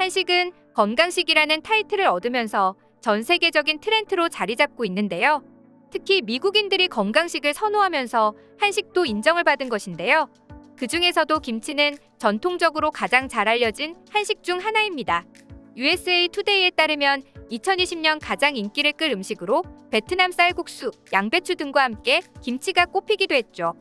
한식은 건강식이라는 타이틀을 얻으면서 전 세계적인 트렌드로 자리 잡고 있는데요. 특히 미국인들이 건강식을 선호하면서 한식도 인정을 받은 것인데요. 그 중에서도 김치는 전통적으로 가장 잘 알려진 한식 중 하나입니다. USA 투데이에 따르면 2020년 가장 인기를 끌 음식으로 베트남 쌀국수, 양배추 등과 함께 김치가 꼽히기도 했죠.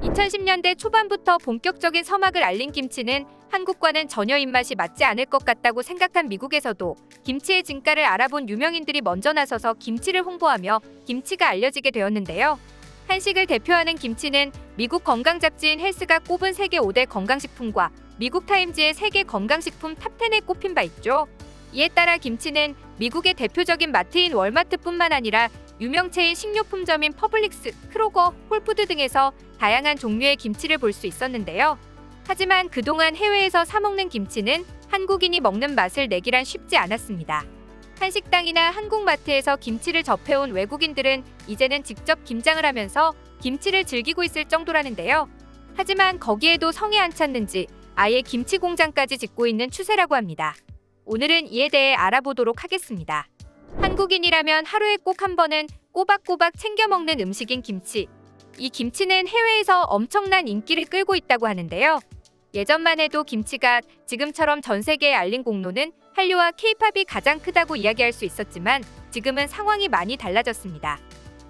2010년대 초반부터 본격적인 서막을 알린 김치는 한국과는 전혀 입맛이 맞지 않을 것 같다고 생각한 미국에서도 김치의 진가를 알아본 유명인들이 먼저 나서서 김치를 홍보하며 김치가 알려지게 되었는데요. 한식을 대표하는 김치는 미국 건강 잡지인 헬스가 꼽은 세계 5대 건강식품과 미국 타임즈의 세계 건강식품 탑10에 꼽힌 바 있죠. 이에 따라 김치는 미국의 대표적인 마트인 월마트뿐만 아니라 유명 체인 식료품점인 퍼블릭스, 크로거, 홀푸드 등에서 다양한 종류의 김치를 볼 수 있었는데요. 하지만 그동안 해외에서 사 먹는 김치는 한국인이 먹는 맛을 내기란 쉽지 않았습니다. 한식당이나 한국마트에서 김치를 접해온 외국인들은 이제는 직접 김장을 하면서 김치를 즐기고 있을 정도라는데요. 하지만 거기에도 성에 안 찼는지 아예 김치 공장까지 짓고 있는 추세라고 합니다. 오늘은 이에 대해 알아보도록 하겠습니다. 한국인이라면 하루에 꼭 한 번은 꼬박꼬박 챙겨 먹는 음식인 김치. 이 김치는 해외에서 엄청난 인기를 끌고 있다고 하는데요. 예전만 해도 김치가 지금처럼 전 세계에 알린 공로는 한류와 케이팝이 가장 크다고 이야기할 수 있었지만 지금은 상황이 많이 달라졌습니다.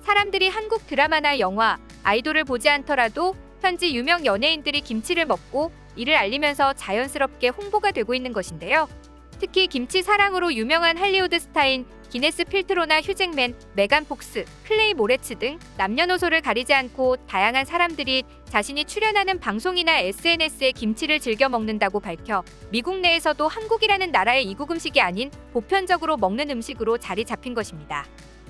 사람들이 한국 드라마나 영화, 아이돌을 보지 않더라도 현지 유명 연예인들이 김치를 먹고 이를 알리면서 자연스럽게 홍보가 되고 있는 것인데요. 특히 김치 사랑으로 유명한 할리우드 스타인 기네스 필트로나 휴잭맨, 메간 폭스, 클레이 모레츠 등 남녀노소를 가리지 않고 다양한 사람들이 자신이 출연하는 방송이나 SNS에 김치를 즐겨 먹는다고 밝혀 미국 내에서도 한국이라는 나라의 이국 음식이 아닌 보편적으로 먹는 음식으로 자리 잡힌 것입니다.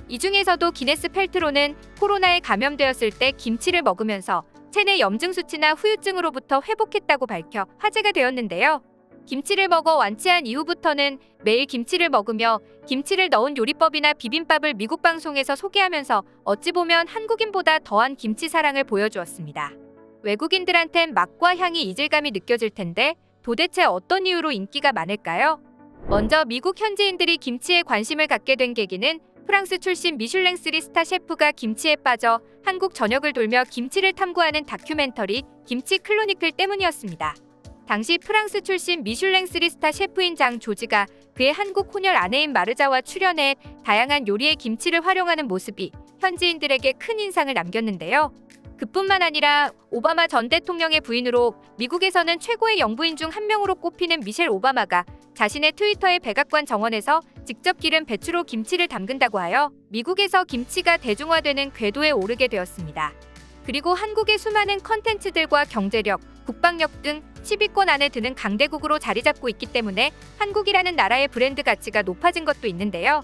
이 중에서도 기네스 펠트로는 코로나에 감염되었을 때 김치를 먹으면서 체내 염증 수치나 후유증으로부터 회복했다고 밝혀 화제가 되었는데요. 김치를 먹어 완치한 이후부터는 매일 김치를 먹으며 김치를 넣은 요리법이나 비빔밥을 미국 방송에서 소개하면서 어찌 보면 한국인보다 더한 김치 사랑을 보여주었습니다. 외국인들한텐 맛과 향이 이질감이 느껴질 텐데 도대체 어떤 이유로 인기가 많을까요? 먼저 미국 현지인들이 김치에 관심을 갖게 된 계기는 프랑스 출신 미슐랭 3스타 셰프가 김치에 빠져 한국 전역을 돌며 김치를 탐구하는 다큐멘터리 김치 클로니클 때문이었습니다. 당시 프랑스 출신 미슐랭 3스타 셰프인 장 조지가 그의 한국 혼혈 아내인 마르자와 출연해 다양한 요리에 김치를 활용하는 모습이 현지인들에게 큰 인상을 남겼는데요. 그뿐만 아니라 오바마 전 대통령의 부인으로 미국에서는 최고의 영부인 중 한 명으로 꼽히는 미셸 오바마가 자신의 트위터의 백악관 정원에서 직접 기른 배추로 김치를 담근다고 하여 미국에서 김치가 대중화되는 궤도에 오르게 되었습니다. 그리고 한국의 수많은 컨텐츠들과 경제력, 국방력 등 10위권 안에 드는 강대국으로 자리 잡고 있기 때문에 한국이라는 나라의 브랜드 가치가 높아진 것도 있는데요.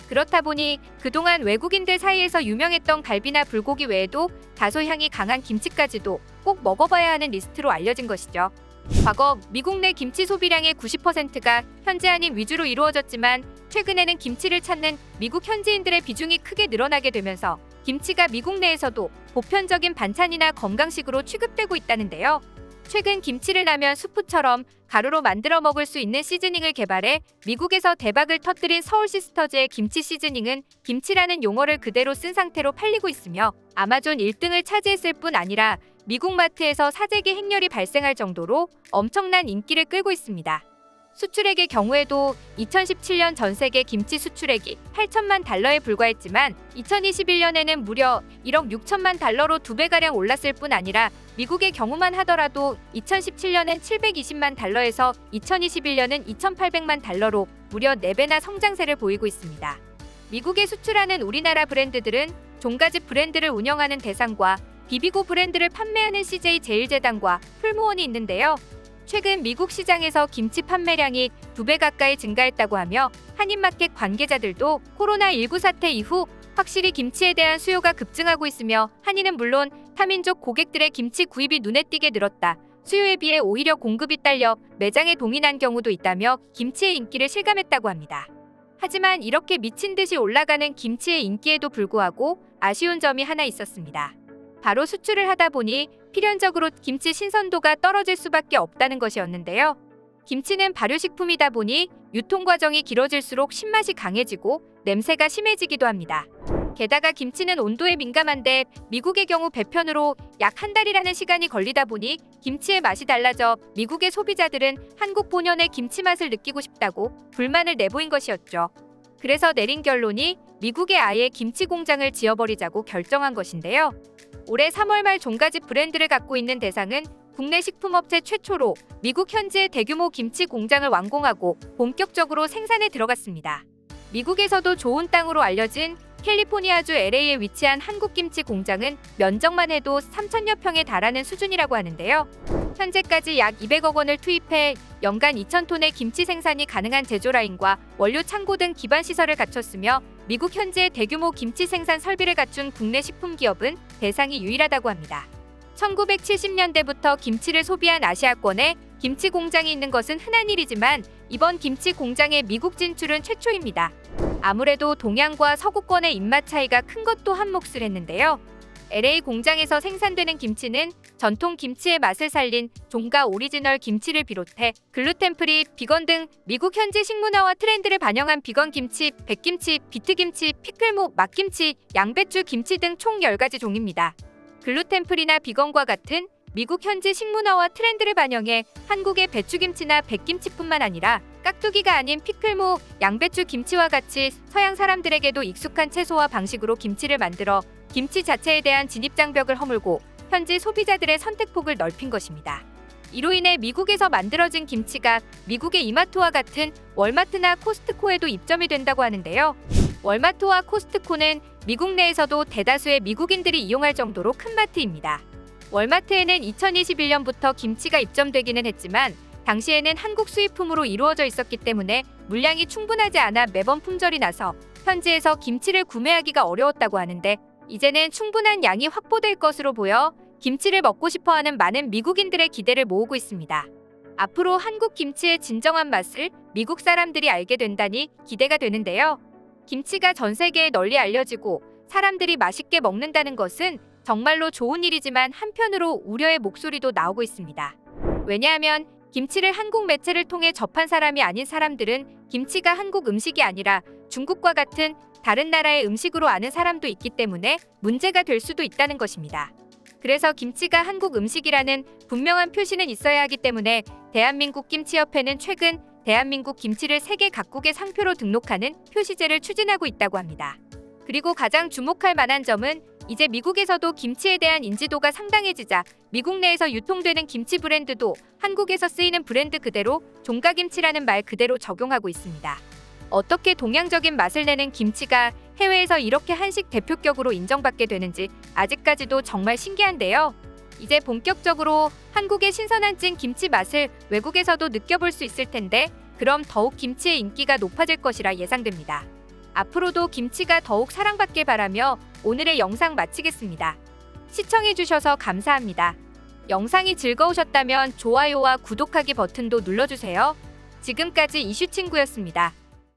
그렇다 보니 그동안 외국인들 사이에서 유명했던 갈비나 불고기 외에도 다소 향이 강한 김치까지도 꼭 먹어봐야 하는 리스트로 알려진 것이죠. 과거 미국 내 김치 소비량의 90%가 현지 한인 위주로 이루어졌지만 최근에는 김치를 찾는 미국 현지인들의 비중이 크게 늘어나게 되면서 김치가 미국 내에서도 보편적인 반찬이나 건강식으로 취급되고 있다는데요. 최근 김치를 라면 수프처럼 가루로 만들어 먹을 수 있는 시즈닝을 개발해 미국에서 대박을 터뜨린 서울 시스터즈의 김치 시즈닝은 김치라는 용어를 그대로 쓴 상태로 팔리고 있으며 아마존 1등을 차지했을 뿐 아니라 미국 마트에서 사재기 행렬이 발생할 정도로 엄청난 인기를 끌고 있습니다. 수출액의 경우에도 2017년 전 세계 김치 수출액이 8천만 달러에 불과했지만 2021년에는 무려 1억 6천만 달러로 2배가량 올랐을 뿐 아니라 미국의 경우만 하더라도 2017년엔 720만 달러에서 2021년은 2,800만 달러로 무려 4배나 성장세를 보이고 있습니다. 미국에 수출하는 우리나라 브랜드들은 종가집 브랜드를 운영하는 대상과 비비고 브랜드를 판매하는 CJ 제일제당과 풀무원이 있는데요. 최근 미국 시장에서 김치 판매량이 2배 가까이 증가했다고 하며 한인마켓 관계자들도 코로나19 사태 이후 확실히 김치에 대한 수요가 급증하고 있으며 한인은 물론 타민족 고객들의 김치 구입이 눈에 띄게 늘었다. 수요에 비해 오히려 공급이 딸려 매장에 동인한 경우도 있다며 김치의 인기를 실감했다고 합니다. 하지만 이렇게 미친 듯이 올라가는 김치의 인기에도 불구하고 아쉬운 점이 하나 있었습니다. 바로 수출을 하다 보니 필연적으로 김치 신선도가 떨어질 수밖에 없다는 것이었는데요. 김치는 발효식품이다 보니 유통 과정이 길어질수록 신맛이 강해지고 냄새가 심해지기도 합니다. 게다가 김치는 온도에 민감한데 미국의 경우 배편으로 약 한 달이라는 시간이 걸리다 보니 김치의 맛이 달라져 미국의 소비자들은 한국 본연의 김치 맛을 느끼고 싶다고 불만을 내보인 것이었죠. 그래서 내린 결론이 미국에 아예 김치 공장을 지어버리자고 결정한 것인데요. 올해 3월 말 종가집 브랜드를 갖고 있는 대상은 국내 식품업체 최초로 미국 현지의 대규모 김치 공장을 완공하고 본격적으로 생산에 들어갔습니다. 미국에서도 좋은 땅으로 알려진 캘리포니아주 LA에 위치한 한국김치 공장은 면적만 해도 3,000여 평에 달하는 수준이라고 하는데요. 현재까지 약 200억 원을 투입해 연간 2,000톤의 김치 생산이 가능한 제조라인과 원료 창고 등 기반 시설을 갖췄으며 미국 현지의 대규모 김치 생산 설비를 갖춘 국내 식품기업은 대상이 유일하다고 합니다. 1970년대부터 김치를 소비한 아시아권에 김치 공장이 있는 것은 흔한 일이지만 이번 김치 공장의 미국 진출은 최초입니다. 아무래도 동양과 서구권의 입맛 차이가 큰 것도 한몫을 했는데요. LA 공장에서 생산되는 김치는 전통 김치의 맛을 살린 종가 오리지널 김치를 비롯해 글루텐 프리, 비건 등 미국 현지 식문화와 트렌드를 반영한 비건 김치, 백김치, 비트김치, 피클무, 막김치, 양배추 김치 등 총 10가지 종입니다. 글루텐 프리나 비건과 같은 미국 현지 식문화와 트렌드를 반영해 한국의 배추김치나 백김치뿐만 아니라 깍두기가 아닌 피클무, 양배추 김치와 같이 서양 사람들에게도 익숙한 채소와 방식으로 김치를 만들어 김치 자체에 대한 진입장벽을 허물고 현지 소비자들의 선택폭을 넓힌 것입니다. 이로 인해 미국에서 만들어진 김치가 미국의 이마트와 같은 월마트나 코스트코에도 입점이 된다고 하는데요. 월마트와 코스트코는 미국 내에서도 대다수의 미국인들이 이용할 정도로 큰 마트입니다. 월마트에는 2021년부터 김치가 입점되기는 했지만 당시에는 한국 수입품으로 이루어져 있었기 때문에 물량이 충분하지 않아 매번 품절이 나서 현지에서 김치를 구매하기가 어려웠다고 하는데 이제는 충분한 양이 확보될 것으로 보여 김치를 먹고 싶어하는 많은 미국인들의 기대를 모으고 있습니다. 앞으로 한국 김치의 진정한 맛을 미국 사람들이 알게 된다니 기대가 되는데요. 김치가 전 세계에 널리 알려지고 사람들이 맛있게 먹는다는 것은 정말로 좋은 일이지만 한편으로 우려의 목소리도 나오고 있습니다. 왜냐하면 김치를 한국 매체를 통해 접한 사람이 아닌 사람들은 김치가 한국 음식이 아니라 중국과 같은 다른 나라의 음식으로 아는 사람도 있기 때문에 문제가 될 수도 있다는 것입니다. 그래서 김치가 한국 음식이라는 분명한 표시는 있어야 하기 때문에 대한민국 김치협회는 최근 대한민국 김치를 세계 각국의 상표로 등록하는 표시제를 추진하고 있다고 합니다. 그리고 가장 주목할 만한 점은 이제 미국에서도 김치에 대한 인지도가 상당해지자 미국 내에서 유통되는 김치 브랜드도 한국에서 쓰이는 브랜드 그대로 종가김치라는 말 그대로 적용하고 있습니다. 어떻게 동양적인 맛을 내는 김치가 해외에서 이렇게 한식 대표격으로 인정받게 되는지 아직까지도 정말 신기한데요. 이제 본격적으로 한국의 신선한 찐 김치 맛을 외국에서도 느껴볼 수 있을 텐데 그럼 더욱 김치의 인기가 높아질 것이라 예상됩니다. 앞으로도 김치가 더욱 사랑받길 바라며 오늘의 영상 마치겠습니다. 시청해주셔서 감사합니다. 영상이 즐거우셨다면 좋아요와 구독하기 버튼도 눌러주세요. 지금까지 이슈친구였습니다.